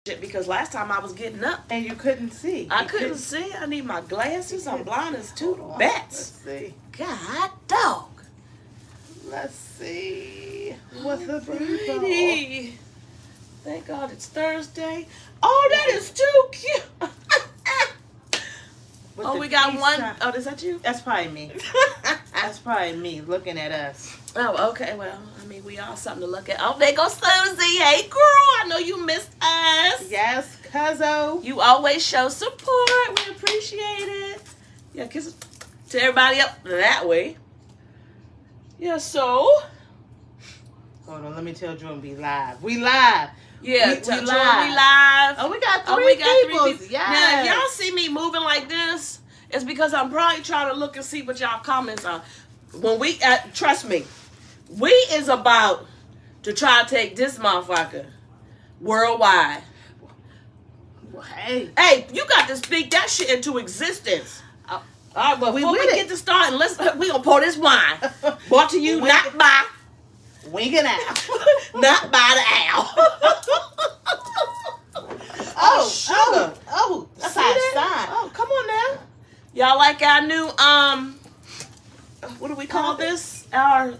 shit because last time I was getting up. And you couldn't see. I couldn't see. I need my glasses. I'm blind as two Let's bats. see. God dog. Let's see. What's the Friday. Thank God it's Thursday. Oh, that is too cute. Oh, we got one. Oh, is that you? That's probably me. That's probably me looking at us. Oh, okay. Well, I mean, we all something to look at. Oh, there goes Susie. Hey, girl. I know you missed us. Yes, cuzzo. You always show support. We appreciate it. Yeah, kisses to everybody up that way. Yeah, so. Hold on, let me tell Jordan we live. We live. Yeah, we live. live. Oh, we got three people. Yeah. Now, if y'all see me moving like this, it's because I'm probably trying to look and see what y'all comments are. When we, trust me, we is about to try to take this motherfucker worldwide. Hey, you got to speak that shit into existence. all right, but before we with get to starting, we gonna pour this wine. Brought to you not by Winking Out, not by the owl. Oh, sugar. Oh, that's See our that? sign. Oh, come on now. Y'all like our new what do we call this? Our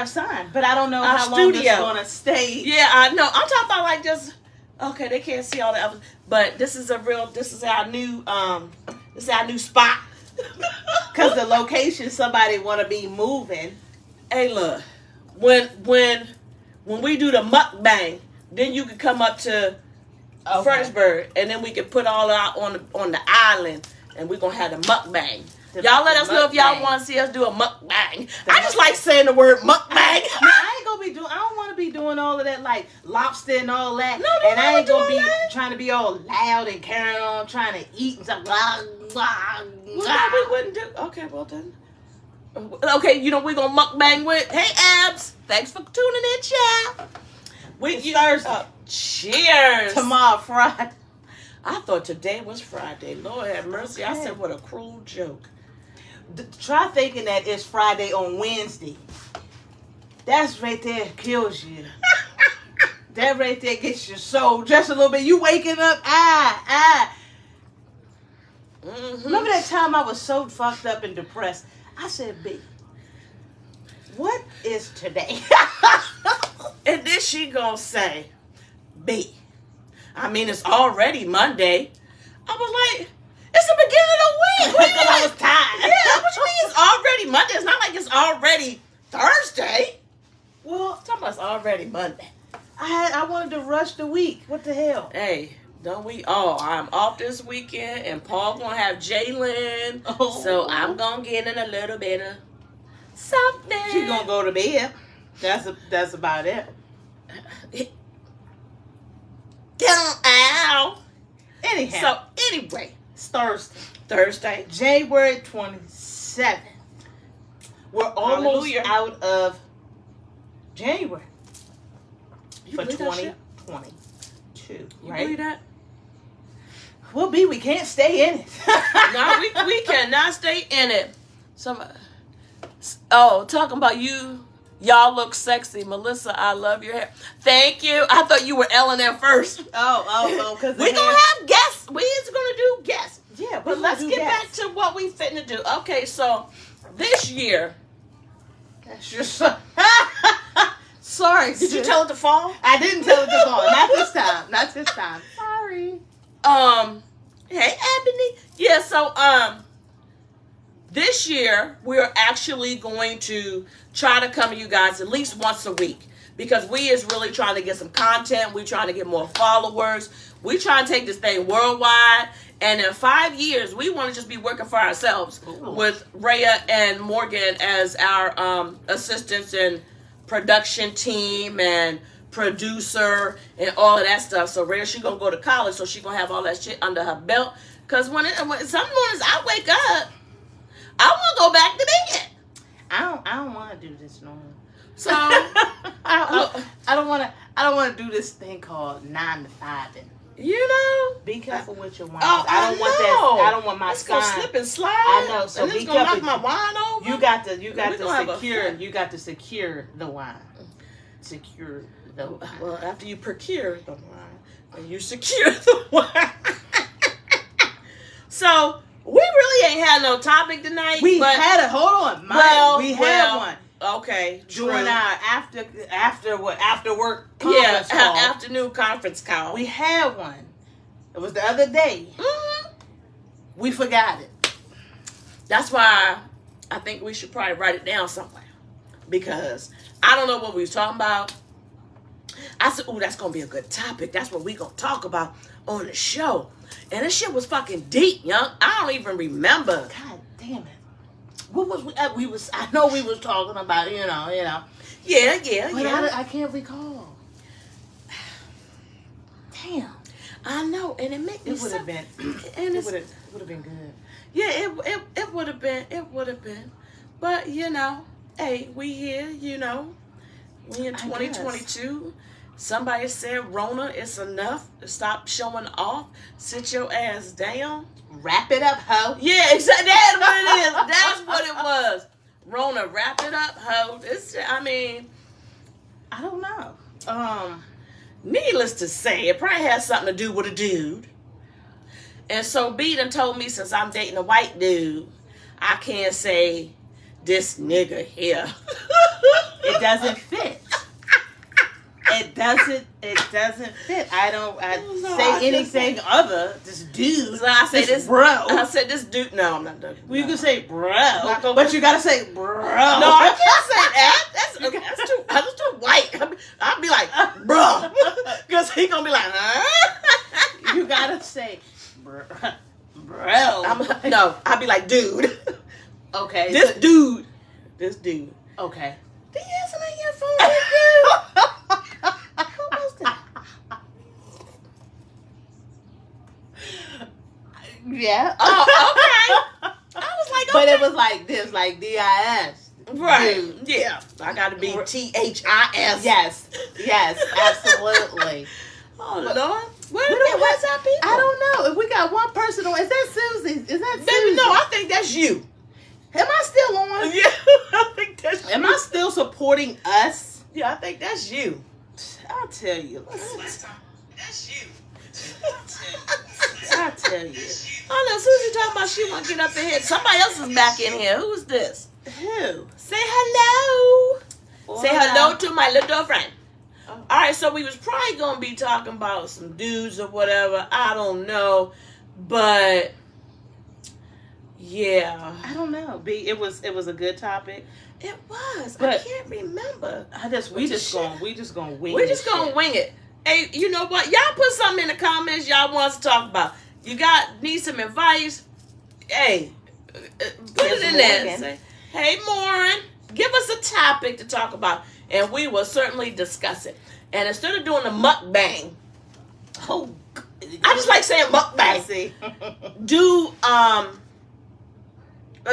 sign, but I don't know our how long studio. it's gonna stay. Yeah, I know. I'm talking about like just okay. They can't see all the others, but this is our new this is our new spot. Because the location somebody want to be moving. Hey, look, when we do the mukbang, then you can come up to Fredericksburg, and then we can put all out on the island, and we're gonna have the mukbang. Y'all let us know if y'all want to see us do a mukbang. I just like saying the word mukbang. I ain't gonna be doing. I don't want to be doing all of that like lobster and all that. No, and I ain't gonna be that. trying to be all loud and carrying on, trying to eat and stuff. Well, no, we wouldn't do. Okay, well then. Okay, you know we're gonna mukbang with. Hey, Abs, thanks for tuning in, chat. It's Thursday. Cheers. Tomorrow, Friday. I thought today was Friday. Lord have mercy. Okay. I said, what a cruel joke. Try thinking that it's Friday on Wednesday. That's right there kills you. That right there gets your soul just a little bit. You waking up, Mm-hmm. Remember that time I was so fucked up and depressed? I said, B, what is today? And then she gonna say, B, I mean, it's already Monday. I was like, it's the beginning of the week. Because I was tired. Yeah, what you mean it's already Monday? It's not like it's already Thursday. Well, Talking about it's already Monday. I wanted to rush the week. What the hell? Hey, don't we all? I'm off this weekend, and Paul gonna have Jalen. Oh. So I'm gonna get in a little bit of something. She gonna go to bed. That's about it. Ow. Anyhow, So anyway, it's Thursday. January 27th. We're almost Hallelujah. out of January You for believe that shit? 2022, You right? believe that? Well, B, we can't stay in it. No, we cannot stay in it. Talking about you. Y'all look sexy. Melissa, I love your hair. Thank you. I thought you were Ellen at first. Because We're going to have guests. We is going to do guests. Yeah, But let's get back to what we fitting to do. Okay, so this year. That's your son. Sorry. Did you tell it to fall? I didn't tell it to fall. Not this time. Not this time. Sorry. Hey, Ebony. Yeah, so, this year, we're actually going to try to come to you guys at least once a week because we is really trying to get some content. We're trying to get more followers. We trying to take this thing worldwide. And in 5 years, we want to just be working for ourselves with Rhea and Morgan as our assistants and production team and producer and all of that stuff. So Rhea, she going to go to college, so she going to have all that shit under her belt. Because when some mornings I wake up, I want to go back to bed. I don't want to do this no more. So I don't want to do this thing called 9 to 5. You know, be careful with your wine. Oh, I don't want that. I don't want my it's gonna spine. slip and slide. I know. So and be it's gonna careful. knock my wine over. You got to secure. fun. You got to secure the wine. Secure the wine. Well, after you procure the wine, And you secure the wife. So we really ain't had no topic tonight. We but, had a hold on. We had one. Okay. During true. our after work yeah, conference call. afternoon conference call. We had one. It was the other day. Mm-hmm. We forgot it. That's why I think we should probably write it down somewhere. Because I don't know what we was talking about. I said, "Ooh, that's gonna be a good topic. That's what we gonna talk about on the show." And this shit was fucking deep, young. I don't even remember. God damn it! What was we was? I know we was talking about, you know. Yeah. But I can't recall. Damn. I know, and it made me. It would have been. And It would have been good. Yeah, it would have been. It would have been. But hey, we here. We in 2022. Somebody said, "Rona, it's enough. Stop showing off. Sit your ass down. Wrap it up, ho." Yeah, exactly. That's what it is. That's what it was. Rona, wrap it up, ho. I don't know. Needless to say, it probably has something to do with a dude. And so B done told me since I'm dating a white dude, I can't say this nigga here. It doesn't fit. It doesn't fit. I say anything other this dude. So I say this bro. I said this dude. No, I'm not done. Well, you can say bro, gonna- but you gotta say bro. No, I can't say that. That's too white. I'll be like, bruh. Because he gonna be like, huh? You gotta say bro. I'll be like, dude. Okay. This dude. Okay. Do you have something on your phone with you? Who was that? Yeah. Oh, okay. I was like, okay. But it was like this, like DIS. Right. Dude. Yeah. I gotta be THIS. Yes, absolutely. Oh, Lord. What's up, people? I don't know. If we got one person on, is that Susie? Is that Susie? Baby, no, I think that's you. Am I still on? Yeah, I think that's you. Am I still supporting us? Yeah, I think that's you. I'll tell you. That's you. I'll tell you. Oh, no, Susie talking about she want to get up in here. Somebody else is back in here. Who's this? Who? Say hello. Hola. Say hello to my little friend. Oh. All right, so we was probably going to be talking about some dudes or whatever. I don't know. But, yeah. I don't know. It was a good topic. It was. But I can't remember. We just gonna wing. We're just going to wing it. Hey, you know what? Y'all put something in the comments y'all want us to talk about. You need some advice? Hey, put it in there. Say, hey, Maureen, give us a topic to talk about, and we will certainly discuss it. And instead of doing a mukbang, I just like saying mukbang. See. Do a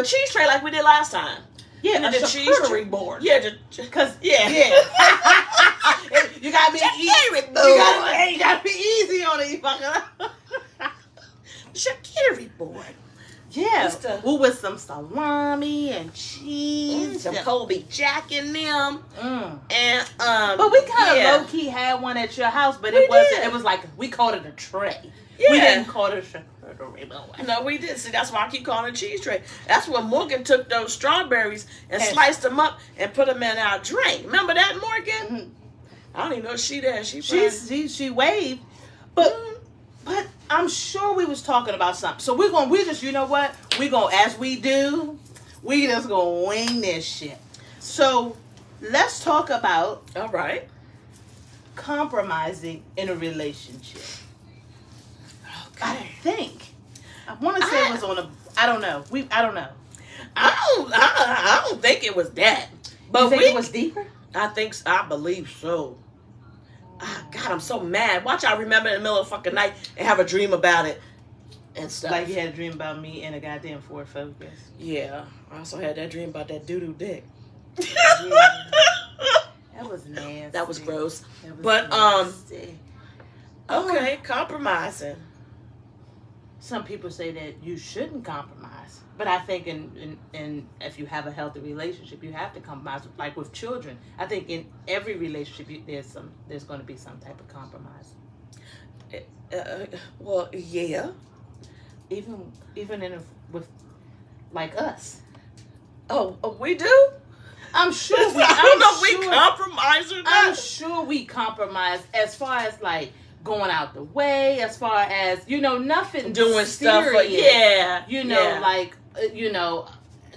cheese tray like we did last time. Yeah, the charcuterie board. Yeah, because yeah. You gotta be easy. You gotta be easy on it, you fucker. Charcuterie board. Yeah. With some salami and cheese, some Colby Jack in them, and But we kind of low key had one at your house, but it wasn't. It was like we called it a tray. Yeah. We didn't call it a charcuterie board. No, we did. See, that's why I keep calling it a cheese tray. That's when Morgan took those strawberries and sliced them up and put them in our drink. Remember that, Morgan? Mm-hmm. I don't even know if she there. She waved, but I'm sure we was talking about something. So we just you know what? We as we do, we just gonna wing this shit. So let's talk about all right compromising in a relationship. Okay. I want to say it was on a. I don't know. I don't know. I don't think it was that. But you think it was deeper? I believe so. God, I'm so mad. Watch, I remember in the middle of the fucking night and have a dream about it and stuff. Like you had a dream about me and a goddamn Ford Focus. Yeah, I also had that dream about that doo-doo dick. Yeah. That was nasty. That was gross. That was but nasty. Okay, compromising. Some people say that you shouldn't compromise, but I think in if you have a healthy relationship, you have to compromise. Like with children, I think in every relationship there's going to be some type of compromise. Well, yeah. Even with like us. Oh, we do. I'm sure we. I don't know if we compromise or not. I'm sure we compromise as far as like going out the way, as far as nothing doing serious, stuff. Yeah. Like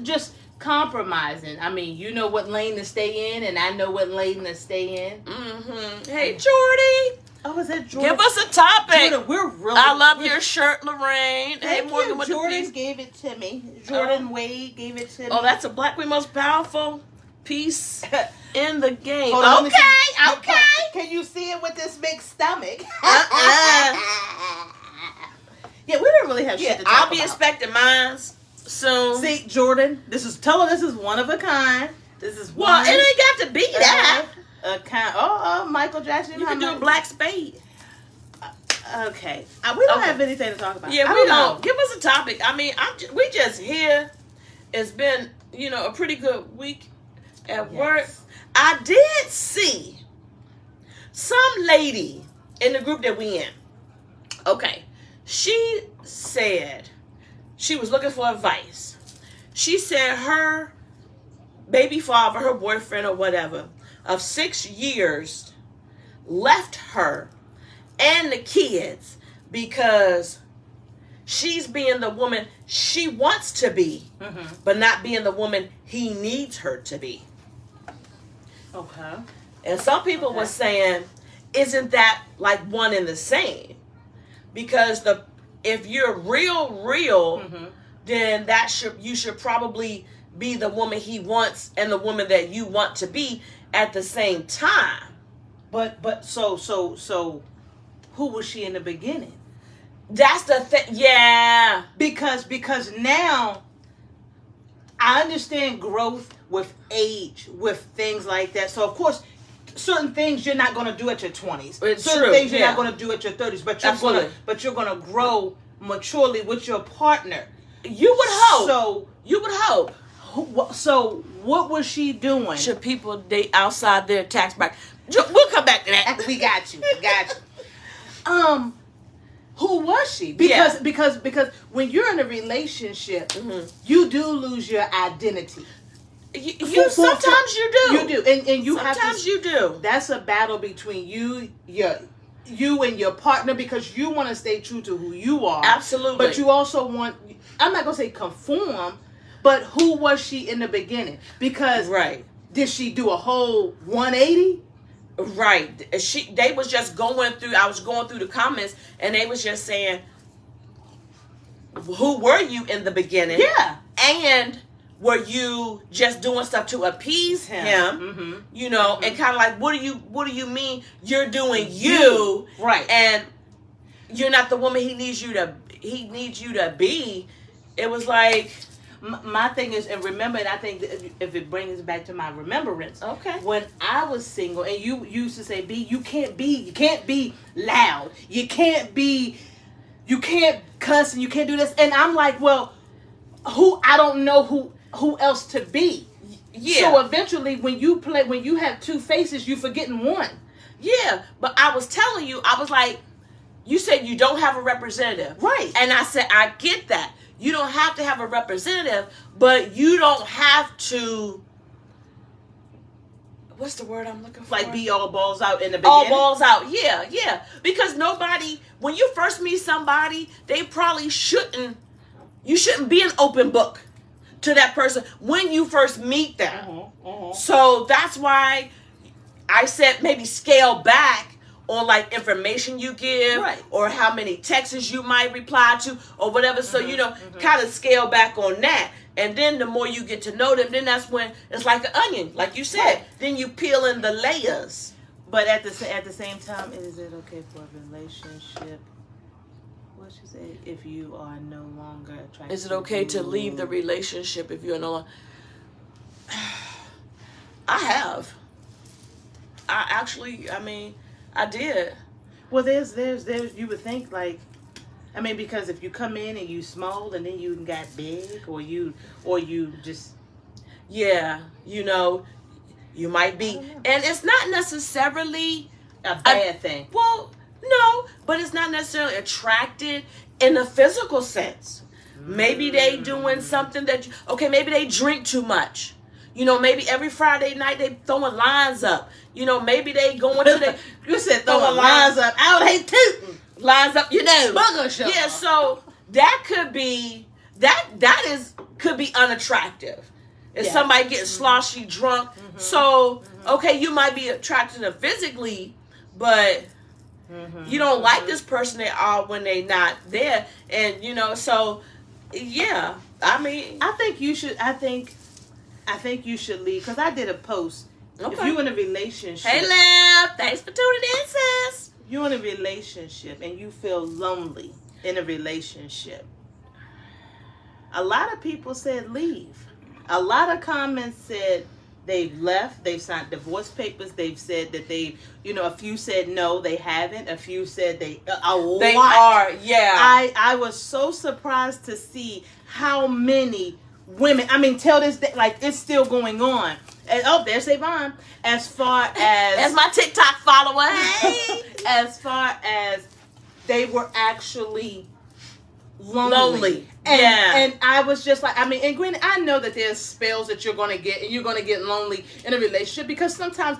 just compromising. I mean, you know what lane to stay in, and I know what lane to stay in. Mm-hmm. Hey, Jordy. Oh, is that Jordan? Give us a topic. Jordan, I love your shirt, Lorraine. Hey, Morgan, with Jordan the piece. gave it to me. Jordan Wade gave it to me. Oh, that's a Black Queen most powerful piece in the game. Hold on, Okay. Can you see it with this big stomach? Uh-uh. Yeah, we don't really have shit to talk I'll be about. expecting mine soon. See, Jordan, this is one of a kind. This is Well, it ain't got to be that. A kind. Oh, Michael Jackson. You can do a black spade. Okay, we don't Okay. have anything to talk about. Yeah, I we don't don't. know. Give us a topic. I mean, we just here. It's been, a pretty good week at work. I did see some lady in the group that we in. Okay. She said she was looking for advice. She said her baby father, her boyfriend or whatever, of 6 years left her and the kids because she's being the woman she wants to be, but not being the woman he needs her to be. Okay. And some people were saying, isn't that like one and the same? Because if you're real, then you should probably be the woman he wants and the woman that you want to be at the same time. But so who was she in the beginning? That's the thing. Yeah. Because now I understand growth with age, with things like that. So of course, certain things you're not going to do at your 20s. It's certain true, things you're yeah. not going to do at your 30s. But you're going to grow maturely with your partner. You would hope. So you would hope. So what was she doing? Should people date outside their tax bracket? We'll come back to that. We got you. Who was she? Because when you're in a relationship, you do lose your identity. Sometimes you do. You do, and you sometimes have to. You do. That's a battle between you and your partner because you want to stay true to who you are. Absolutely. But you also want. I'm not gonna say conform, but who was she in the beginning? Because did she do a whole 180? Right. They was just going through. I was going through the comments, and they was just saying, "Who were you in the beginning?" Yeah. And were you just doing stuff to appease him? And kind of like, what do you mean you're doing you? Right. And you're not the woman he needs you to be. It was like. My thing is, and remember, and I think that if it brings back to my remembrance, when I was single, and you used to say, "B, you can't be loud, you can't cuss, and you can't do this," and I'm like, well, I don't know who else to be. Yeah. So eventually, when you have two faces, you forgetting one. Yeah, but I was telling you, I was like, you said you don't have a representative, right? And I said, I get that. You don't have to have a representative, but you don't have to. What's the word I'm looking for? Like be all balls out in the beginning. All balls out, yeah. Because when you first meet somebody, they probably shouldn't. You shouldn't be an open book to that person when you first meet them. So that's why I said maybe scale back on like information you give, or how many texts you might reply to, or whatever. So kind of scale back on that. And then the more you get to know them, then that's when it's like an onion, like you said. Right. Then you peel in the layers. But at the same time, is it okay for a relationship? What you say? If you are no longer attracted. Is it okay to leave the relationship if you're no longer? I have. I did. Well, there's you would think like, because if you come in and you small and then you got big, or you just, you might be, and it's not necessarily a bad thing. Well, No, but it's not necessarily attracted in the physical sense. Maybe they doing something that, maybe they drink too much. Maybe every Friday night they throwing lines up. Maybe they going to the... You said throwing lines up. I would hate tooting. Lines up, Bugger show. Yeah, so that could be, could be unattractive. If somebody gets sloshy drunk. Mm-hmm. So, you might be attracted to them physically, but you don't like this person at all when they not there. And, so, yeah. I mean... I think you should leave, because I did a post. Okay. If you in a relationship... Hey, Lamb. Thanks for tuning in, sis. You're in a relationship and you feel lonely in a relationship. A lot of people said leave. A lot of comments said they've left. They've signed divorce papers. They've said that a few said no, they haven't. A few said they are. Yeah. I was so surprised to see how many women, till this day, like, it's still going on. And, there's Savon. As far as my TikTok follower, hey. As far as they were actually lonely. And I was just like, and granted, I know that there's spells that you're going to get, and you're going to get lonely in a relationship, because sometimes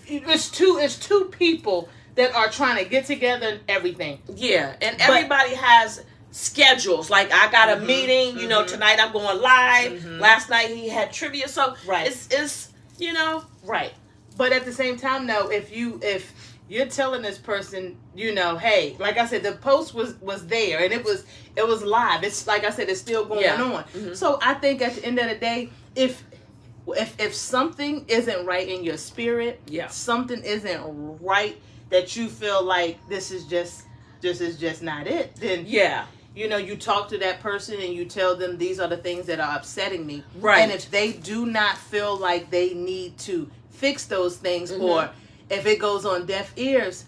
it's two people that are trying to get together and everything. Yeah, and everybody has schedules. Like, I got a meeting, tonight I'm going live. Last night he had trivia. So it's right. But at the same time, though, if you're telling this person, hey, like I said, the post was there and it was live. It's like I said, it's still going on. Mm-hmm. So I think at the end of the day, if something isn't right in your spirit, something isn't right, that you feel like this is just not it, then you talk to that person and you tell them, these are the things that are upsetting me. Right. And if they do not feel like they need to fix those things, or if it goes on deaf ears,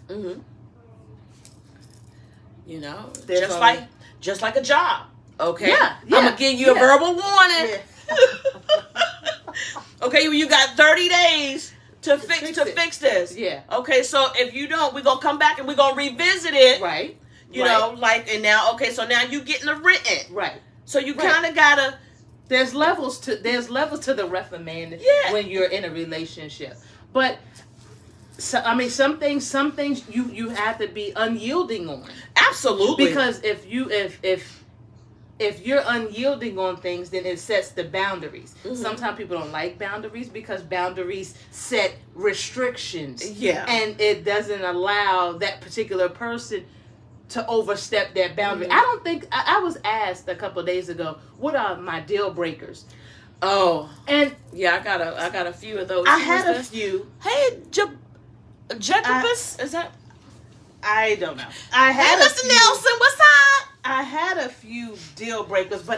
just like a job. Okay. Yeah. I'm gonna give you a verbal warning. Okay, you got 30 days to fix this. Yeah. Okay, so if you don't, we're gonna come back and we're gonna revisit it. Right. And now, so now you getting a written. Right. So you kind of gotta. There's levels to the reprimand when you're in a relationship, but some things you have to be unyielding on. Absolutely. Because if you're unyielding on things, then it sets the boundaries. Mm-hmm. Sometimes people don't like boundaries because boundaries set restrictions. Yeah. And it doesn't allow that particular person to overstep that boundary. I don't think I was asked a couple of days ago, what are my deal breakers? Oh, and I got a few of those. I had a few. Hey, Jacobus, is that? I don't know. I had Mr. Nelson, what's up? I had a few deal breakers, but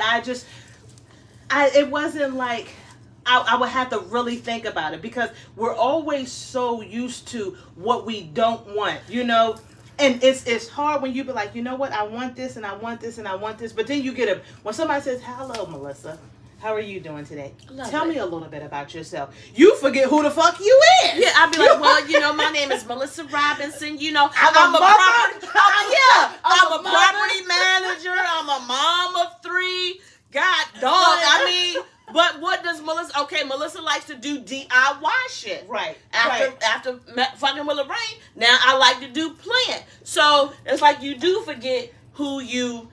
it wasn't like I would have to really think about it, because we're always so used to what we don't want, And it's hard when you be like, you know what, I want this and I want this and I want this. But then you get when somebody says, hello, Melissa, how are you doing today? Tell me a little bit about yourself. You forget who the fuck you is. Yeah, I'd be like, well, my name is Melissa Robinson. I'm a property manager. I'm a mom of 3. God dog. But what does Melissa... Okay, Melissa likes to do DIY shit. Right. After fucking with Lorraine, now I like to do plant. So it's like you do forget who you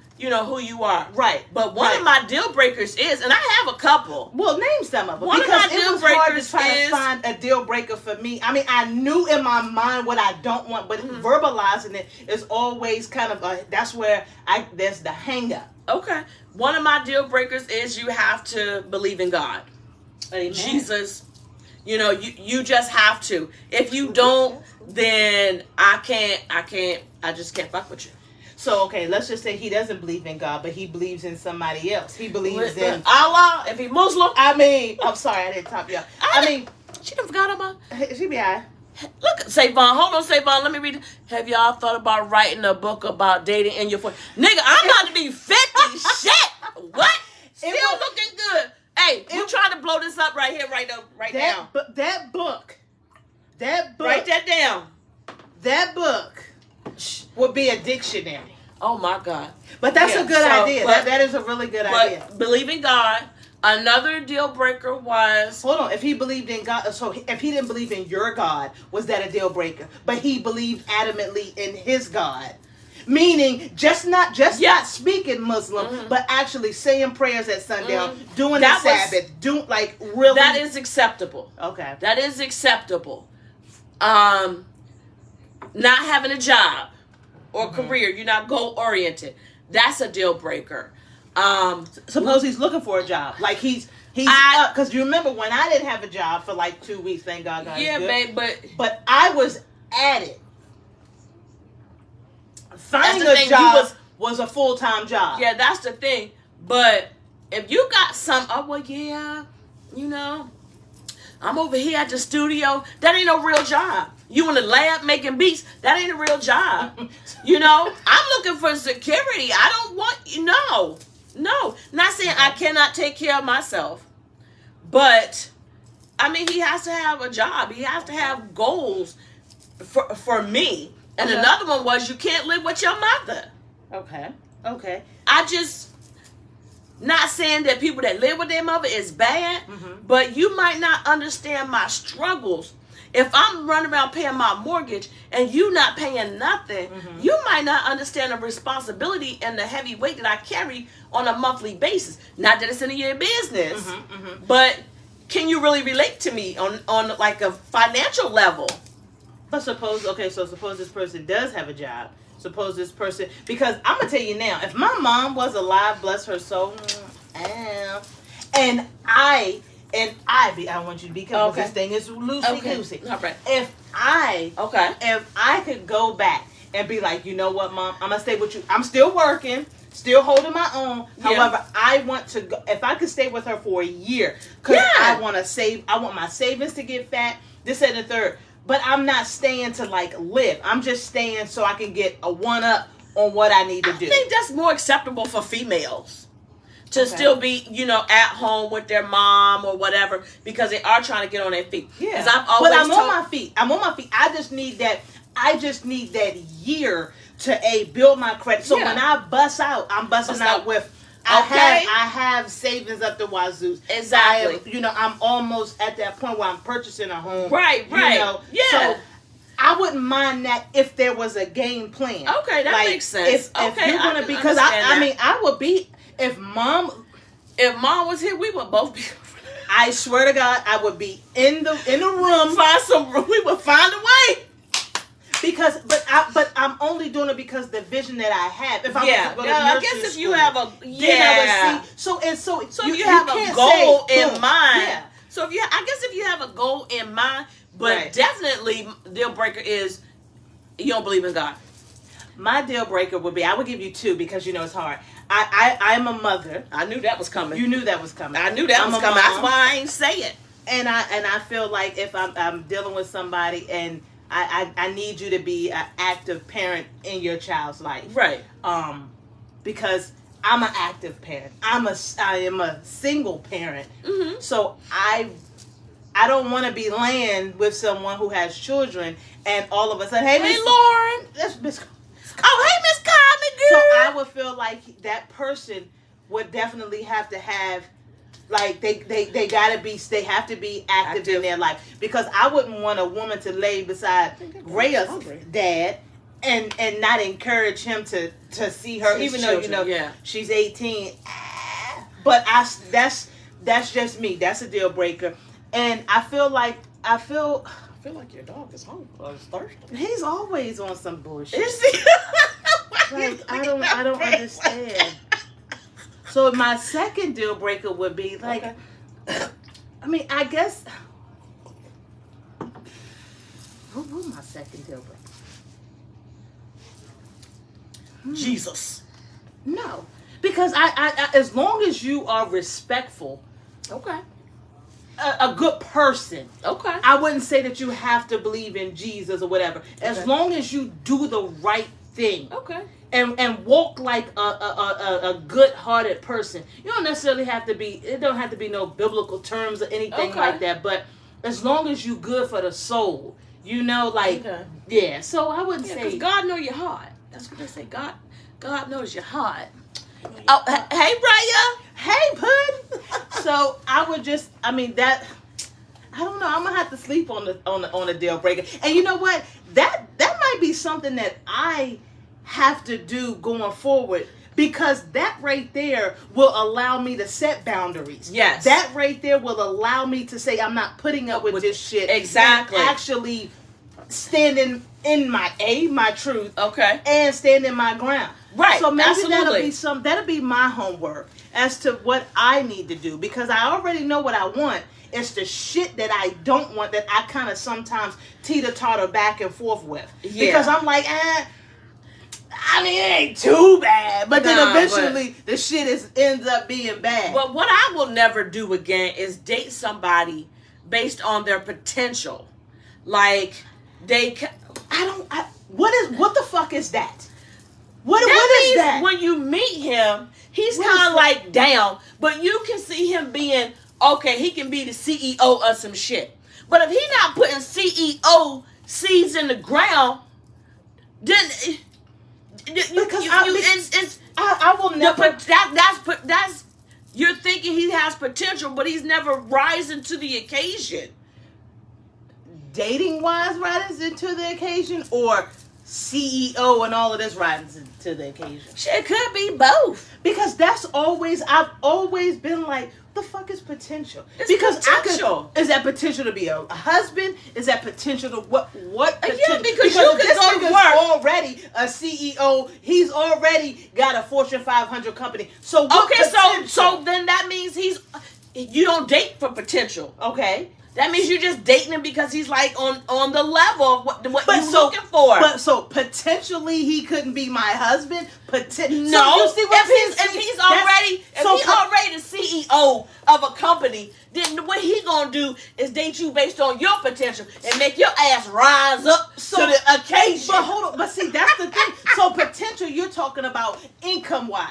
are. Right. But one of my deal breakers is, and I have a couple. Well, name some of them. One of my deal breakers to find a deal breaker for me. I knew in my mind what I don't want, but verbalizing it is always kind of that's where there's the hang up. Okay. One of my deal breakers is you have to believe in God. Amen. Jesus. You just have to. If you don't, then I just can't fuck with you. So, okay, let's just say he doesn't believe in God, but he believes in somebody else. He believes in Allah. If he Muslim. I'm sorry, I didn't top you up. She done forgot about. She be alright. Look, Savon, hold on, Savon. Let me read it. Have y'all thought about writing a book about dating in your 40s? Nigga, I'm about to be 50. Shit. What? Still looking good. Hey, we're trying to blow this up right here, right now. That book. Write that down. That book would be a dictionary. Oh my God. But that's a good idea. But, that is a really good idea. Believing God. Another deal breaker was... Hold on. If he believed in God, so if he didn't believe in your God, was that a deal breaker? But he believed adamantly in his God. Meaning, not speaking Muslim, but actually saying prayers at sundown, doing the Sabbath, really. That is acceptable. Okay. That is acceptable. Not having a job or career, you're not goal oriented. That's a deal breaker. Suppose he's looking for a job, like he's up, because you remember when I didn't have a job for like 2 weeks. Thank God, yeah, babe, but I was at it. Finding a thing, job was a full-time job. Yeah, that's the thing. But if you got I'm over here at the studio. That ain't no real job. You in the lab making beats. That ain't a real job. I'm looking for security. I don't want No. Not saying I cannot take care of myself. But, he has to have a job. He has to have goals for me. And another one was you can't live with your mother. Okay. Not saying that people that live with their mother is bad, but you might not understand my struggles. If I'm running around paying my mortgage and you not paying nothing, you might not understand the responsibility and the heavy weight that I carry on a monthly basis. Not that it's any of your business, but can you really relate to me on like a financial level? But suppose this person does have a job. Suppose this person, because I'm going to tell you now, if my mom was alive, bless her soul, and I want you to be careful. This thing is loosey-goosey. All right. If I could go back and be like, you know what, Mom, I'm going to stay with you. I'm still working, still holding my own. Yeah. However, I want to go, if I could stay with her for a year, because I want to save, I want my savings to get fat, this and the third. But I'm not staying to live. I'm just staying so I can get a one-up on what I need to do. I think that's more acceptable for females. To still be, at home with their mom or whatever, because they are trying to get on their feet. Yeah. But I'm on my feet. I just need that year to build my credit. So when I bust out, I'm busting out with I have savings up the wazoo. Exactly. I'm almost at that point where I'm purchasing a home. Right. Yeah. So I wouldn't mind that if there was a game plan. Okay, that makes sense. If you're gonna, because I would be, if mom was here, we would both be. I swear to God, I would be in the room. We would find a way. Because, but I'm only doing it because the vision that I have. If I I guess if you have a so you have a goal in mind. Yeah. So if you have a goal in mind, but definitely deal breaker is you don't believe in God. My deal breaker would be, I would give you two because it's hard. I'm a mother. I knew that was coming. You knew that was coming. I knew that was coming. That's why I ain't say it. And I feel like if I'm dealing with somebody and I need you to be an active parent in your child's life. Right. Because I'm an active parent. I am a single parent. Mm-hmm. So I don't want to be laying with someone who has children and all of a sudden, hey Lauren. That's Miss. Oh, hey, Miss Carmen, girl. So I would feel like that person would definitely have to have, like, they have to be active in their life. Because I wouldn't want a woman to lay beside Rhea's dad and not encourage him to see her, even though she's 18. But that's just me. That's a deal breaker. And I feel like your dog is hungry or is thirsty. He's always on some bullshit. Is he? Like, I don't understand. So my second deal breaker would be like, I guess. What was my second deal breaker? Jesus. No, because I as long as you are respectful. Okay. A good person. Okay. I wouldn't say that you have to believe in Jesus or whatever. As long as you do the right thing. Okay. And walk like a good-hearted person. You don't necessarily have to be. It don't have to be no biblical terms or anything like that. But as long as you good for the soul, You know, like, Okay. yeah. So I wouldn't Yeah, say. because God knows your heart. That's what they say. God knows your heart. Oh, hey, Raya. Hey, Pud. So I would just, I mean, that, I don't know. I'm gonna have to sleep on the deal breaker. And you know what? That might be something that I have to do going forward, because that right there will allow me to set boundaries. Yes. That right there will allow me to say I'm not putting up with this shit. Exactly. And actually standing in my truth. Okay. And standing my ground. Right. So maybe Absolutely. that'll be my homework as to what I need to do, because I already know what I want. It's the shit that I don't want that I kind of sometimes teeter-totter back and forth with. Yeah. Because I'm like, I mean, it ain't too bad. But then eventually the shit ends up being bad. But what I will never do again is date somebody based on their potential. Like, what the fuck is that? What is means that? when you meet him, he's What kind is of like down, but you can see him being, okay, he can be the CEO of some shit. But if he's not putting CEO seeds in the ground, then I will never. That's you're thinking he has potential, but he's never rising to the occasion. Dating wise rises to the occasion, or CEO and all of this rises to the occasion? Shit, could be both. Because I've always been like, the fuck is potential? It's because potential. Is that potential to be a husband? Is that potential to what potential? Yeah, because you if can this go to nigga's work. already a CEO. He's already got a Fortune 500 company. So what potential? so then that means you don't date for potential. Okay. That means you're just dating him because he's like on the level of what you're so, looking for. But so potentially he couldn't be my husband. No, so you see what if he's already the CEO of a company, then what he gonna do is date you based on your potential and make your ass rise up to the occasion. But hold on, but see that's the thing. So potential, you're talking about income wise.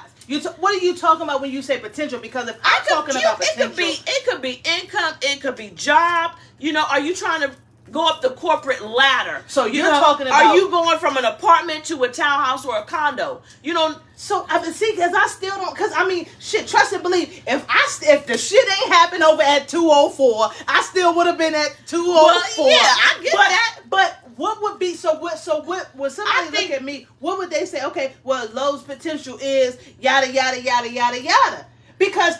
What are you talking about when you say potential? Because if I'm talking about potential, it could be income, it could be job. You know, are you trying to go up the corporate ladder? So you're talking about, are you going from an apartment to a townhouse or a condo? You know. So I mean, see, because I still don't. Because I mean, shit. Trust and believe. If the shit ain't happened over at 204, I still would have been at 204. Well, yeah, I get that. But what would be so? What when somebody look at me? What would they say? Okay, well, Lowe's potential is yada yada yada yada yada. Because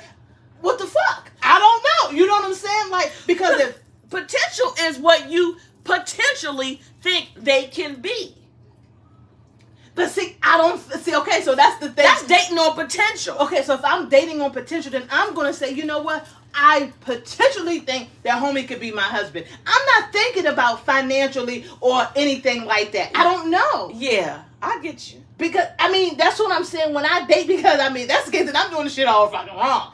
what the fuck? I don't know. You know what I'm saying? Like, because if potential is what you potentially think they can be. But see, I don't see. Okay, so that's the thing. That's dating on potential. Okay, so if I'm dating on potential, then I'm gonna say, you know what? I potentially think that homie could be my husband. I'm not thinking about financially or anything like that. I don't know. Yeah, I get you. Because I mean, that's what I'm saying when I date. Because I mean, that's the case that I'm doing the shit all fucking wrong,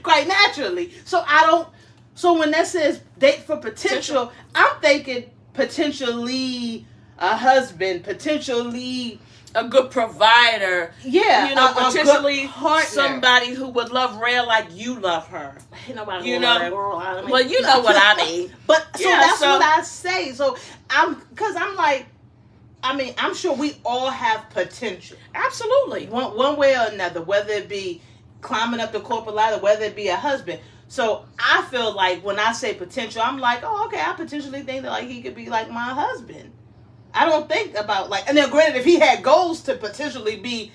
quite naturally. So I don't. So when that says date for potential, I'm thinking potentially a husband, potentially a good provider. Yeah, you know, potentially partner. Somebody who would love Rhea like you love her. Ain't nobody you know, know, well, you know what I mean. But so yeah, that's what I say. So I'm like, I mean, I'm sure we all have potential. Absolutely, one way or another, whether it be climbing up the corporate ladder, whether it be a husband. So I feel like when I say potential, I'm like, oh, okay, I potentially think that like he could be like my husband. I don't think about like, and then granted, if he had goals to potentially be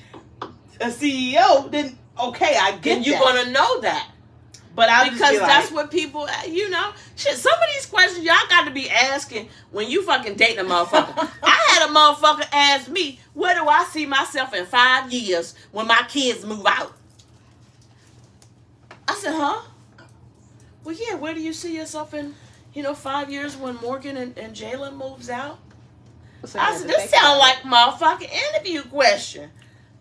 a CEO, then okay, I get then you're that. gonna know that. But I because just be that's like, what people, you know, shit. Some of these questions y'all got to be asking when you fucking dating a motherfucker. I had a motherfucker ask me, where do I see myself in 5 years when my kids move out? I said, huh? Well, yeah. Where do you see yourself in, 5 years when Morgan and Jalen moves out? so I said, this sound like motherfucking interview question.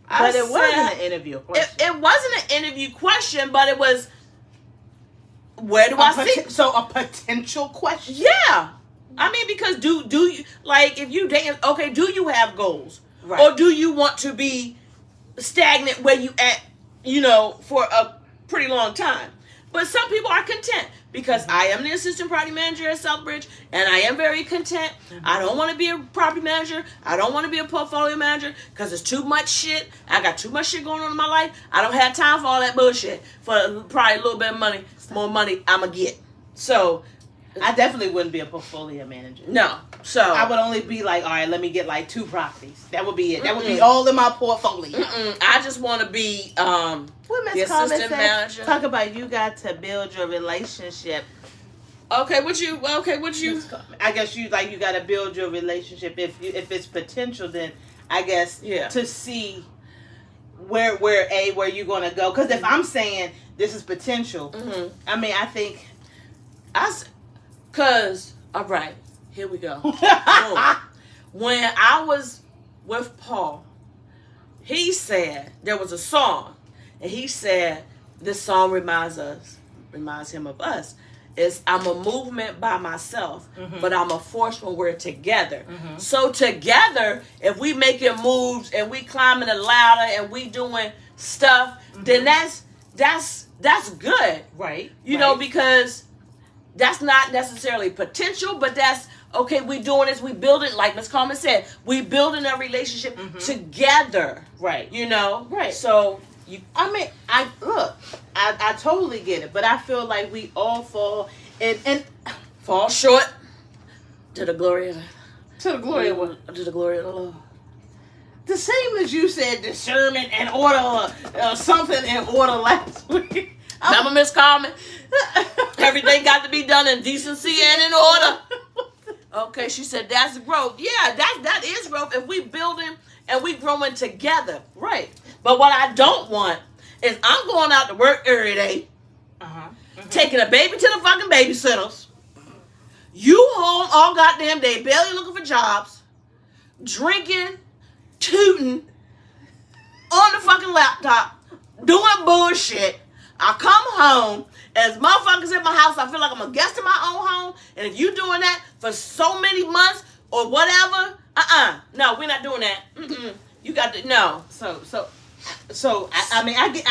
But it wasn't an interview question. It wasn't an interview question, but it was, where do I see? So a potential question? Yeah. I mean, because do you, like, if you date, okay, do you have goals? Right. Or do you want to be stagnant where you at, for a pretty long time? But some people are content because I am the assistant property manager at Southbridge, and I am very content. I don't want to be a property manager. I don't want to be a portfolio manager because it's too much shit. I got too much shit going on in my life. I don't have time for all that bullshit. For probably a little bit of money, more money I'm going to get. So I definitely wouldn't be a portfolio manager. no. So I would only be like, all right, let me get like 2 properties. That would be it. That would be all in my portfolio. I just want to be What the Miss Carmen assistant said, manager. talk about you got to build your relationship. Okay, what you? I guess you got to build your relationship. If it's potential, then I guess to see where you're gonna go. Because if I'm saying this is potential, I mean I think all right, here we go. When I was with Paul, he said there was a song, and he said this song reminds him of us. It's I'm a movement by myself, but I'm a force when we're together. So together, if we making moves and we climbing a ladder and we doing stuff, then that's good, right. You know, because that's not necessarily potential, but that's okay. We doing this, we building, like Ms. Carmen said, we building a relationship together, right? You know, right. So. I mean, I totally get it, but I feel like we all fall fall short to the glory of the glory of what? To the glory of the Lord. The same as you said, discernment and order, something in order last week. Remember, Miss Carmen? Everything got to be done in decency and in order. Okay, she said that's growth. Yeah, that is growth if we building and we growing together, right? But what I don't want is I'm going out to work every day, taking a baby to the fucking babysitters. You home all goddamn day, barely looking for jobs, drinking, tooting, on the fucking laptop, doing bullshit. I come home, as motherfuckers in my house, I feel like I'm a guest in my own home. And if you doing that for so many months or whatever, no, we're not doing that. You got to no. So I mean I get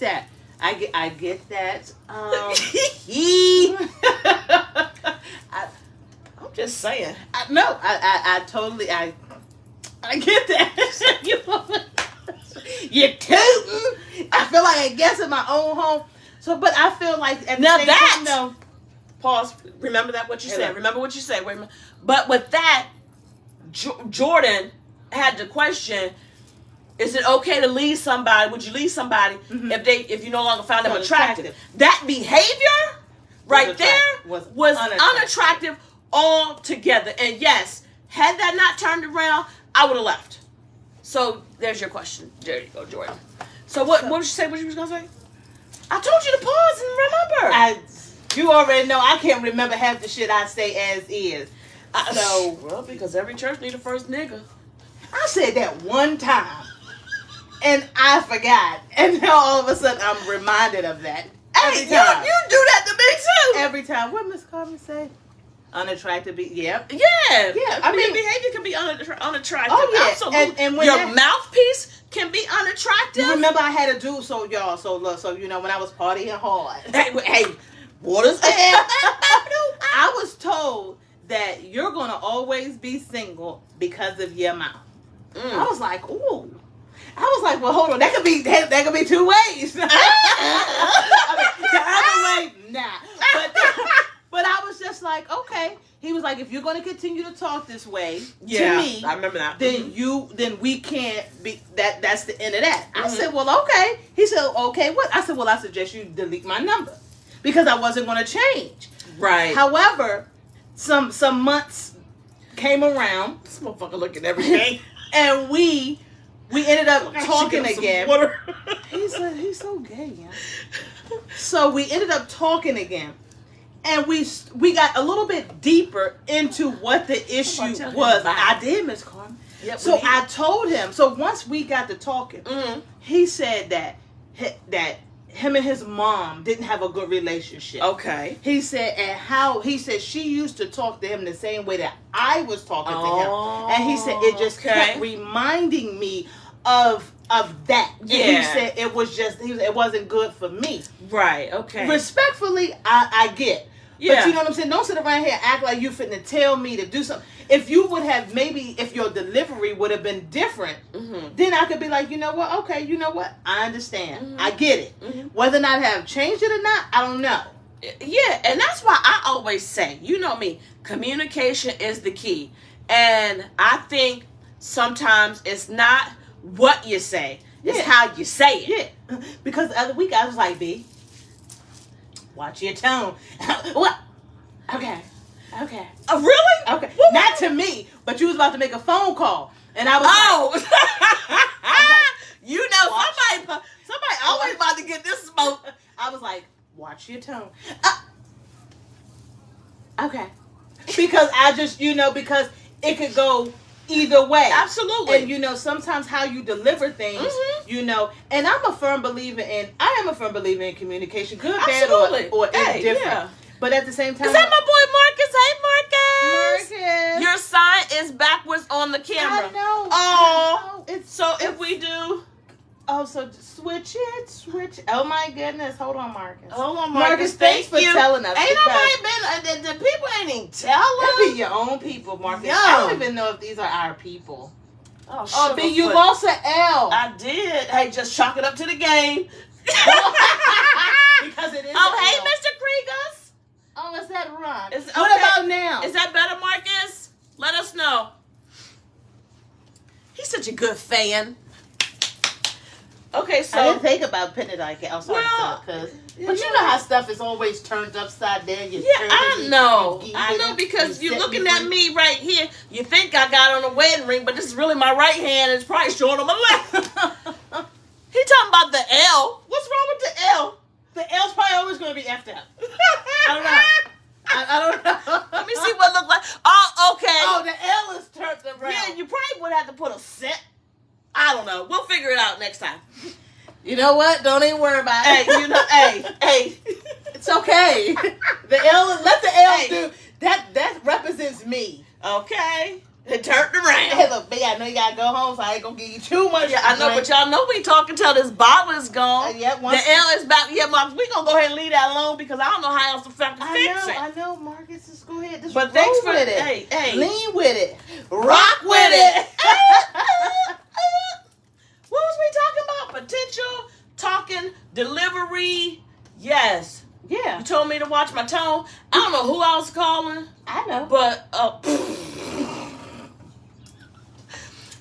that. I get that. I'm just saying. I totally get that. You're tooting. I feel like I guess in my own home. So, but I feel like at now the same that time, no. Pause. Remember that what you said. Remember what you said. Wait a minute. But with that, Jordan had the question: is it okay to leave somebody? Would you leave somebody if you no longer found them attractive? That behavior right there was unattractive altogether. And yes, had that not turned around, I would have left. So there's your question. There you go, Jordan. So what did you say? What you was gonna say? I told you to pause and remember. You already know I can't remember half the shit I say as is. Well, because every church need a first nigga. I said that one time, and I forgot, and now all of a sudden I'm reminded of that. Hey, you do that to me too. Every time. What Miss Carmen say? Unattractive. Yeah. I mean, behavior can be unattractive. Oh yeah, absolutely. And when your mouthpiece can be unattractive. You remember I had a dude. So y'all. So you know when I was partying hard. Hey, waters. I was told that you're gonna always be single because of your mouth. I was like, ooh. I was like, well, hold on. That could be 2 ways. I mean, the other way, nah. But I was just like, okay. He was like, if you're going to continue to talk this way to me, I remember that. Then we can't be that. That's the end of that. I said, well, okay. He said, okay. What? I said, well, I suggest you delete my number because I wasn't going to change. Right. However, some months came around. This motherfucker looking everything, and we ended up talking again. He's so gay, yeah. So we ended up talking again. And we got a little bit deeper into what the issue was. I did, Miss Carmen. Yep, so I told him. So once we got to talking, he said that him and his mom didn't have a good relationship. Okay. He said he said she used to talk to him the same way that I was talking to him. And he said it just kept reminding me of of that. And Yeah. he said it was just it wasn't good for me. Right. Okay. Respectfully, I get. Yeah. But you know what I'm saying? Don't sit around here and act like you finna tell me to do something. If you would have, maybe if your delivery would have been different, then I could be like, you know what? Okay, you know what? I understand. I get it. Whether or not I have changed it or not, I don't know. Yeah, and that's why I always say, you know me, communication is the key. And I think sometimes it's not what you say, it's Yeah. how you say it. Yeah. Because the other week I was like, B, watch your tone. What? Okay. Okay. Really? Okay. Not to me, but you was about to make a phone call. And I was You know, Watch. somebody always about to get this smoke. I was like, watch your tone. Okay. Because I just, because it could go either way. Absolutely. And, sometimes how you deliver things, and I am a firm believer in communication, good, Absolutely. bad, or Hey, indifferent. yeah. But at the same time. Is that my boy Marcus? Hey, Marcus. Marcus. Your sign is backwards on the camera. I know. Oh. It's So if we do... Oh, so switch it. Oh my goodness. Hold on, Marcus. Hold on, Marcus, Marcus. thanks for you. telling us. Ain't because nobody been... The people ain't even tell That us. be your own people, Marcus. No. I don't even know if these are our people. Oh, B, you Sugarfoot. lost an L. I did. Hey, just chalk it up to the game. Because it is. Oh, an hey, L. Mr. Kriegers. Oh, it's that run. Is- What okay. about now? Is that better, Marcus? Let us know. He's such a good fan. Okay, I so didn't think about putting it like it. I'm sorry, Well, because you but you know- know how stuff is always turned upside down. You yeah, turn I it, know. you I give know it, because you you're set looking me at free. me right here. You think I got on a wedding ring, but this is really my right hand. It's probably showing on my left. He talking about the L. What's wrong with the L? The L's probably always going to be effed up. I don't know. I don't know. Let me see what it look like. Oh, okay. Oh, the L is turned around. Yeah, you probably would have to put a set. I don't know. We'll figure it out next time. You know what? Don't even worry about Hey, it. hey. It's okay. The L, let the L Hey. do that represents me. Okay. It turned Hey, around. look, babe, I know you gotta go home, so I ain't gonna give you too much. Yeah, I know, but y'all know we talking till this bottle is gone. Yep, The once- L is back. Yeah, Mom, we gonna go ahead and leave that alone because I don't know how else to fucking fix it. I know, Marcus. Just go ahead. Just But roll thanks for with it. hey. Lean with it. Rock with it. What was we talking about? Potential, talking, delivery. Yes. Yeah, You told me to watch my tone. I don't know who I was calling, I know. but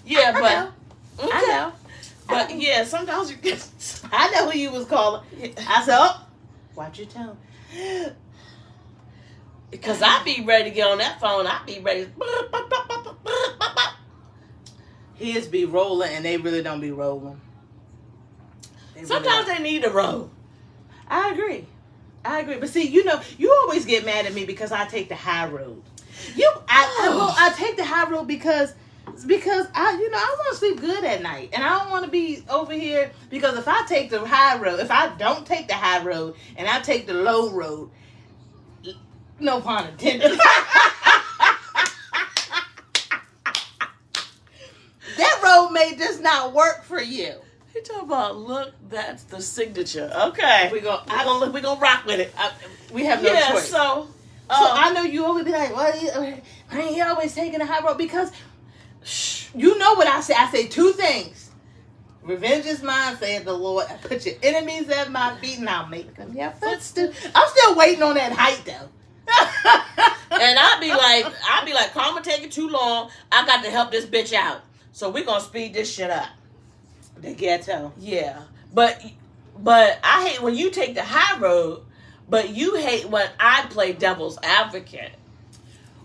yeah, I but know. okay. I know. But yeah, sometimes you get. I know who you was calling. I said, oh, watch your tone. Because I be ready to get on that phone. I be ready. His be rolling, and they really don't be rolling. They really Sometimes don't. they need a roll. I agree. But see, you always get mad at me because I take the high road. I take the high road because I want to sleep good at night, and I don't want to be over here because if I take the high road, if I don't take the high road and I take the low road, no pun intended. That road may just not work for you. He talking about look, that's the signature. Okay, we're gonna rock with it. We have no Yeah, choice. so So I know you always be like, well, he always taking the high road because you know what I say. I say two things. Revenge is mine, saith the Lord. I put your enemies at my feet and I'll make them your footstool. I'm still waiting on that height though. and I'd be like, Karma taking too long. I got to help this bitch out. So we're gonna speed this shit up. The ghetto. Yeah. But I hate when you take the high road, but you hate when I play devil's advocate.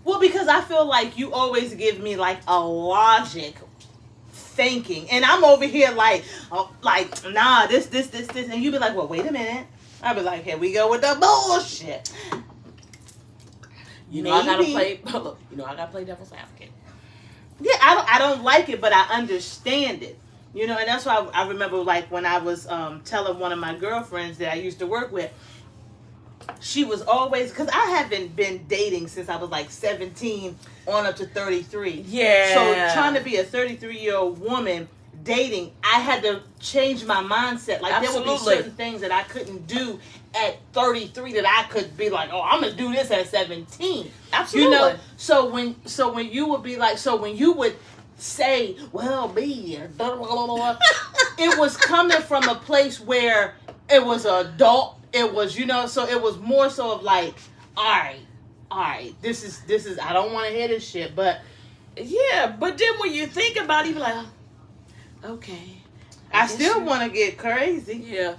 Well, because I feel like you always give me like a logic thinking, and I'm over here like nah, this, and you be like, well, wait a minute. I be like, here we go with the bullshit. You know I gotta Maybe. play. Look, I gotta play devil's advocate. Yeah, I don't like it, but I understand it. And that's why I remember like when I was telling one of my girlfriends that I used to work with, she was always, because I haven't been dating since I was like 17 on up to 33. Yeah. So trying to be a 33-year-old woman dating, I had to change my mindset. Like there would be Absolutely. certain things that I couldn't do at 33 that I could be like, oh, I'm gonna do this at 17. Absolutely. You know, so when you would be like, so when you would say, well, me, blah, blah, blah, blah, it was coming from a place where it was adult. It was, you know, so it was more so of like, all right, this is. I don't want to hear this shit, but Yeah, but then when you think about it, you be like, okay. I guess still you- want to get crazy. Yeah.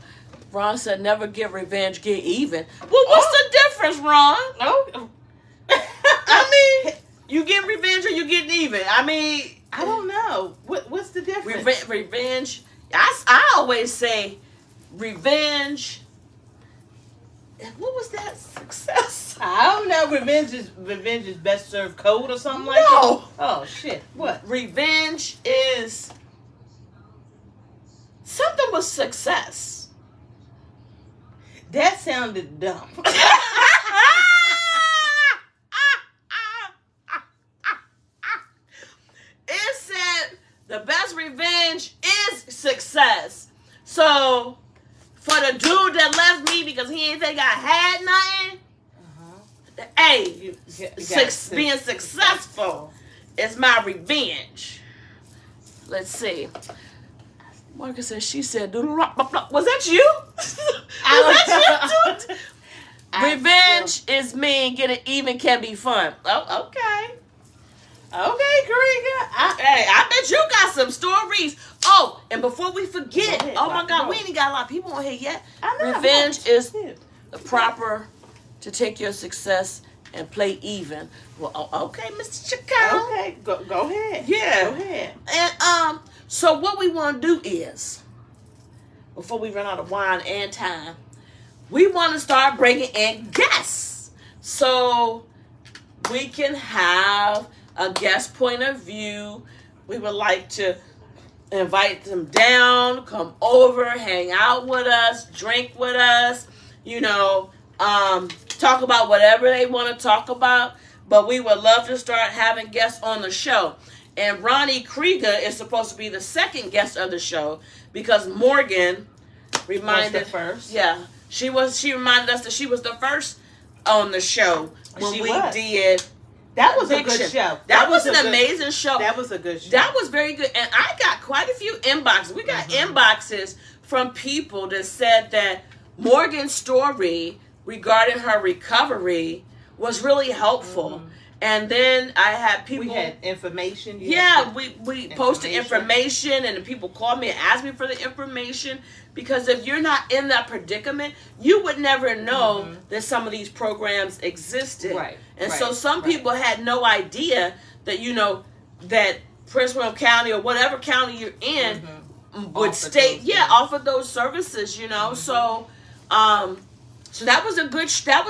Ron said, never get revenge, get even. Well, what's the difference, Ron? Oh, I mean, you get revenge or you get even. I mean, I don't know. What's the difference? revenge. I always say revenge. What was that? Success? I don't know. Revenge is best served cold or something like No. that. Oh shit! What? Revenge is something with success. That sounded dumb. It said the best revenge is success. So, for the dude that left me because he ain't think I had nothing, hey, You got being successful is my revenge. Let's see. Marcus said, she said, was that you? Was that you, dude? Revenge is mean, getting even can be fun. Oh, okay. Okay, Karika. Hey, I bet you got some stories. Oh, and before we forget, Go ahead, oh my rock God, and we roll. ain't got a lot of people on here yet. I know, Revenge I know. is proper to take your success and play even. Well, okay, Mr. Chicago. Okay, go ahead. Yeah. Go ahead. And so what we want to do is, before we run out of wine and time, we want to start bringing in guests, so we can have a guest point of view. We would like to invite them down, come over, hang out with us, drink with us, you know, talk about whatever they want to talk about. But we would love to start having guests on the show. And Ronnie Krieger is supposed to be the second guest of the show because Morgan reminded Was the first? Yeah, she reminded us that she was the first on the show when She we was. did That was a Fiction. good show. That was a an good- amazing show. That was a good show. That was very good. And I got quite a few inboxes. We got inboxes from people that said that Morgan's story regarding her recovery was really helpful. And then I had people. we had information. You Yeah, had- we posted information and the people called me and asked me for the information, because if you're not in that predicament, you would never know that some of these programs existed. Right, And right, so some right. people had no idea that, you know, that Prince William County or whatever county you're in would Offered state, those yeah, things. offer those services, you know. So so that was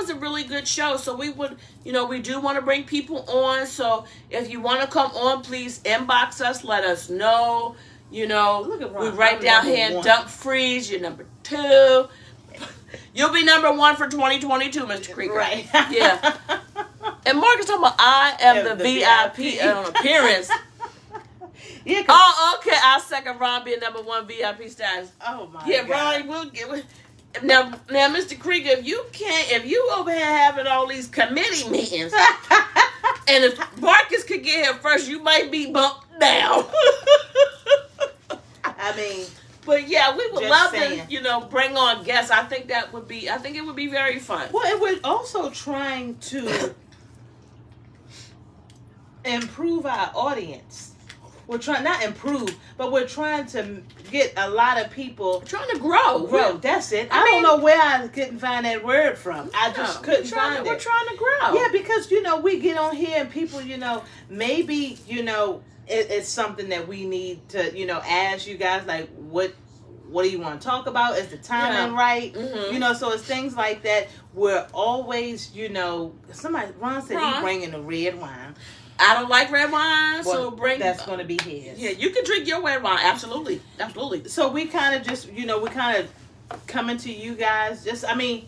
a really good show. So we would, you know, we do want to bring people on. So if you want to come on, please inbox us. Let us know. You know, Look at we Ron. write I'm down number here, one. Dump Freeze, you're number 2. You'll be number 1 for 2022, Mr. Krieger. Right. Yeah. And Mark is talking about I am Yeah, the the VIP VIP. on appearance. Yeah, 'cause- Oh, okay. I'll second Ron being number 1 VIP status. oh my Yeah, God. Ron, we'll get. Now, Mr. Krieger, if you over here having all these committee meetings, and if Marcus could get here first, you might be bumped down. I mean, But yeah, we would Just love saying. to, you know, bring on guests. I think it would be very fun. well, and we're also trying to improve our audience. We're trying not improve, but we're trying to get a lot of people We're trying to grow. grow. That's it. I I, mean- don't know where I couldn't find that word from. I just couldn't find We're it. trying to grow. Yeah, because you know we get on here and people, you know, maybe you know it's something that we need to, you know, ask you guys like what do you want to talk about? Is the timing right? Mhm. You know, so it's things like that. We're always, you know, Ron said Ron. he's bringing the red wine. I don't like red wine, so Well, bring. that's going to be his. Yeah, you can drink your red wine. Absolutely, absolutely. So we kind of just, you know, we kind of coming to you guys. Just, I mean,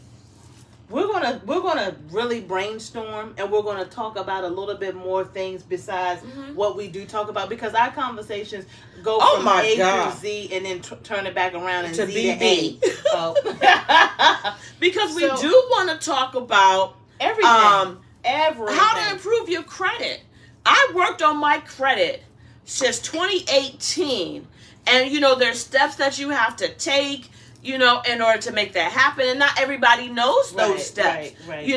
we're gonna really brainstorm, and we're gonna talk about a little bit more things besides what we do talk about, because our conversations go from A through Z and then turn it back around and to Z BB. to A. Oh. Because we do want to talk about everything. How to improve your credit. I worked on my credit since 2018, and there's steps that you have to take, in order to make that happen, and not everybody knows those steps. Right.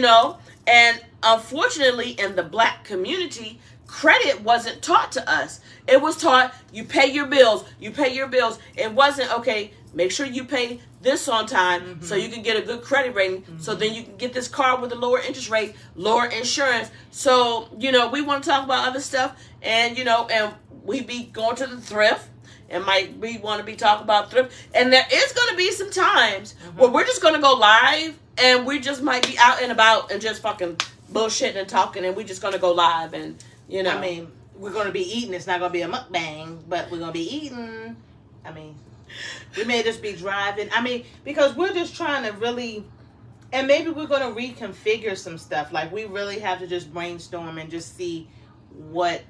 And unfortunately, in the Black community, credit wasn't taught to us. It was taught, you pay your bills. It wasn't, okay, make sure you pay this on time so you can get a good credit rating, so then you can get this car with a lower interest rate, lower insurance. So, we want to talk about other stuff, and, and we be going to the thrift, and we want to be talking about thrift. And there is going to be some times where we're just going to go live, and we just might be out and about and just fucking bullshitting and talking, and we just going to go live, and, I mean, we're going to be eating. It's not going to be a mukbang, but we're going to be eating. I mean, we may just be driving. I mean, because we're just trying to really, and maybe we're going to reconfigure some stuff. Like, we really have to just brainstorm and just see what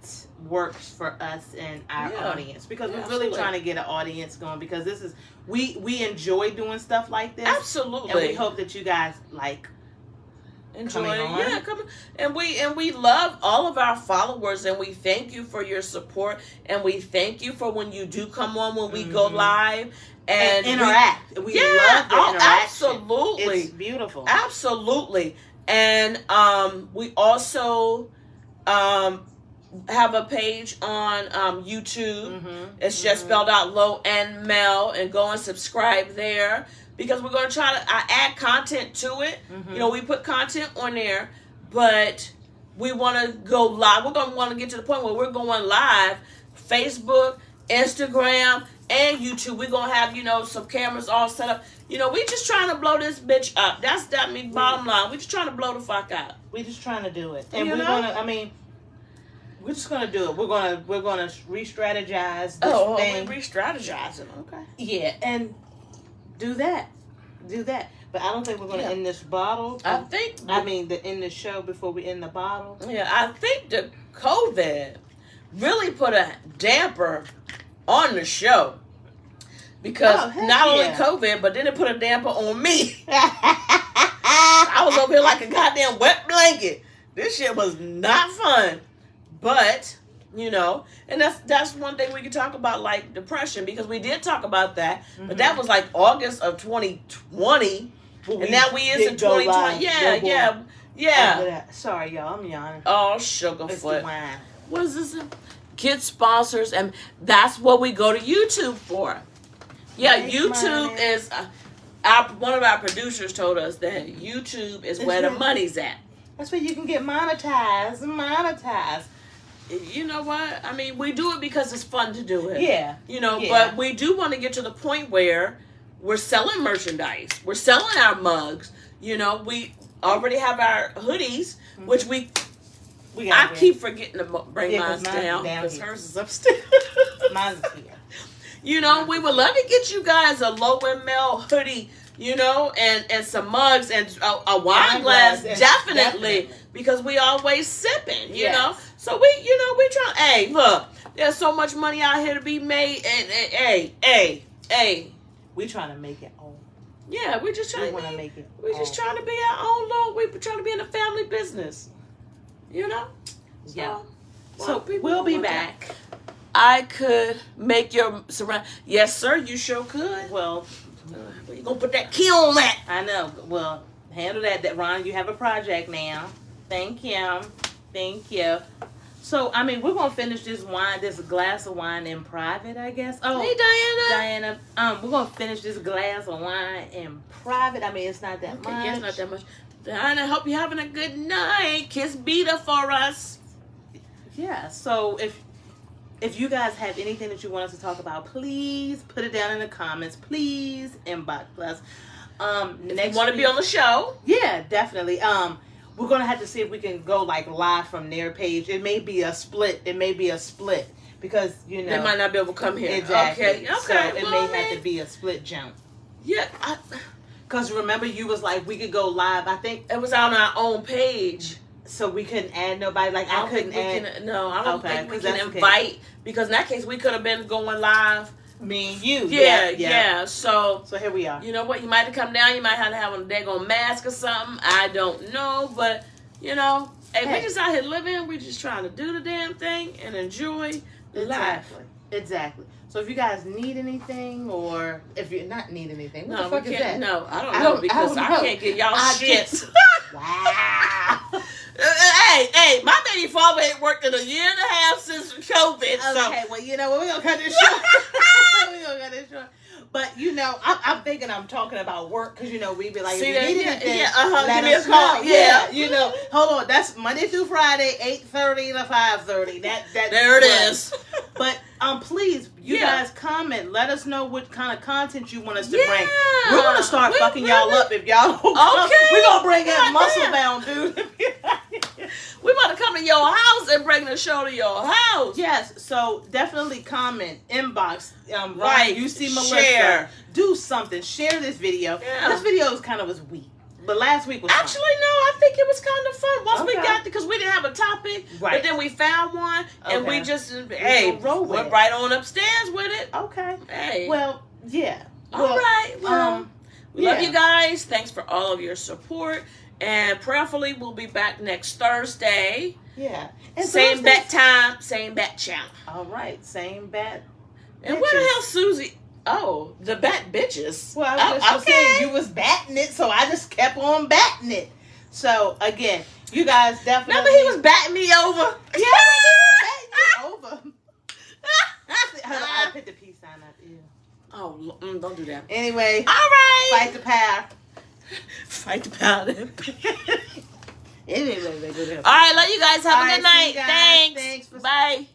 works for us and our audience, because we're really trying to get an audience going, because this is, we enjoy doing stuff like this. Absolutely. And we hope that you guys enjoy it. Come on. And we love all of our followers, and we thank you for your support, and we thank you for when you do come on, when we go live and interact. We love the interaction. Absolutely. It's beautiful. Absolutely. And we also have a page on YouTube. It's just spelled out Lo and Mel, and go and subscribe there, because we're going to try to add content to it. We put content on there, but we want to go live. We're going to want to get to the point where we're going live, Facebook, Instagram, and YouTube. We're going to have, some cameras all set up. We just trying to blow this bitch up. That means bottom line. We just trying to blow the fuck out. We just trying to do it. And we're just gonna do it. We're gonna re-strategize this thing. We're re-strategizing. Okay. Yeah, and do that. But I don't think we're gonna end this bottle. End the show before we end the bottle. Yeah, I think the COVID really put a damper on the show, because not only COVID, but then it put a damper on me. I was over here like a goddamn wet blanket. This shit was not fun. But, and that's one thing we can talk about, like depression, because we did talk about that, but that was like August of 2020, and now we is in 2020. Yeah. Sorry, y'all, I'm yawning. Oh, Sugarfoot. What is this? Get sponsors, and that's what we go to YouTube for. Yeah, YouTube is, one of our producers told us that YouTube is where the money's at. That's where you can get monetized. You know what? I mean, we do it because it's fun to do it. Yeah. But we do want to get to the point where we're selling merchandise. We're selling our mugs. We already have our hoodies, which I keep forgetting to bring mine down, because hers is upstairs. Mine's here. We would love to get you guys a Lo and Mel hoodie, and some mugs and a wine glass, definitely, because we always sipping, you know. So we try. Hey, look, there's so much money out here to be made, and hey, we trying to make it own. Yeah, we just trying to make it. We just trying to be our own little. We trying to be in a family business, So, So we'll be back. I could make your surround. Yes, sir. You sure could. Well, where you gonna put that key on that? I know. Well, handle that. Ron, you have a project now. Thank you. So, we're going to finish this glass of wine in private, I guess. Oh, hey, Diana. We're going to finish this glass of wine in private. It's not that much. Yeah, it's not that much. Diana, hope you're having a good night. Kiss Beta for us. Yeah, so if you guys have anything that you want us to talk about, please put it down in the comments. Please inbox us. Next, you want to be on the show? Yeah, definitely. We're going to have to see if we can go live from their page. It may be a split. Because, they might not be able to come here. Exactly. Okay. So it may have to be a split jump. Yeah. Because remember, you was like, we could go live. I think It was on our own page. so. We couldn't add nobody. Like I couldn't add No, I don't Okay, think we 'cause can that's okay. invite because in that case we could have been going live. me and you. Yeah. So So here we are. you know what? You might have come down. You might have to have a daggone mask or something. I don't know, but you know, hey, we just out here living. We just trying to do the damn thing and enjoy life. Exactly. So if you guys need anything, or if you're not need anything, what the No, fuck we is can't. that? No, I don't I know don't- I because don't I know. can't get y'all I shit. just- Wow. Hey, my baby father ain't worked in a year and a half since COVID. So Okay, well, you know what? We're going to cut this short. We're going to cut this short. But, you know, I'm thinking I'm talking about work because, you know, we be like, See if you that? need Yeah, anything, yeah, let give me a us call. know. Yeah. You know, hold on. That's Monday through Friday, 8:30 to 5:30. there it is. But please, you Yeah. guys comment. Let us know what kind of content you want us to Yeah. bring. We're going to start We fucking y'all really- up if y'all don't come. Okay. We're going to bring in God Muscle damn. Bound, dude. We about to come to your house and bring the show to your house. Yes, so definitely comment, inbox, Right. You see Melissa, Share. do something, share this video. Yeah. This video was weak, but last week was Actually, no, I think it was kind of fun. Once we Okay. got because we didn't have a topic, Right. but then we found one and we Okay. just gonna roll with went it. right on upstairs with it. fun. Okay, Hey, well, yeah, all right. Well, we love yeah. you guys. Thanks for all of your support, and prayerfully we'll be back next Thursday. yeah, and Same Thursdays- bat time, same bat channel. All right, same bat. And where the bitches. hell Susie? Oh, the bat bitches. Well, I was just saying you was batting it, so I just kept on batting it. So again, you guys definitely. Remember he was batting me over? Yeah, he was batting you over. I put the peace sign up. Ew. Oh, don't do that. Anyway, All right. fight the power. Fight the power. Anyway, All right, love you guys. Have All a right, good night. see you guys. Thanks. Thanks for- Bye.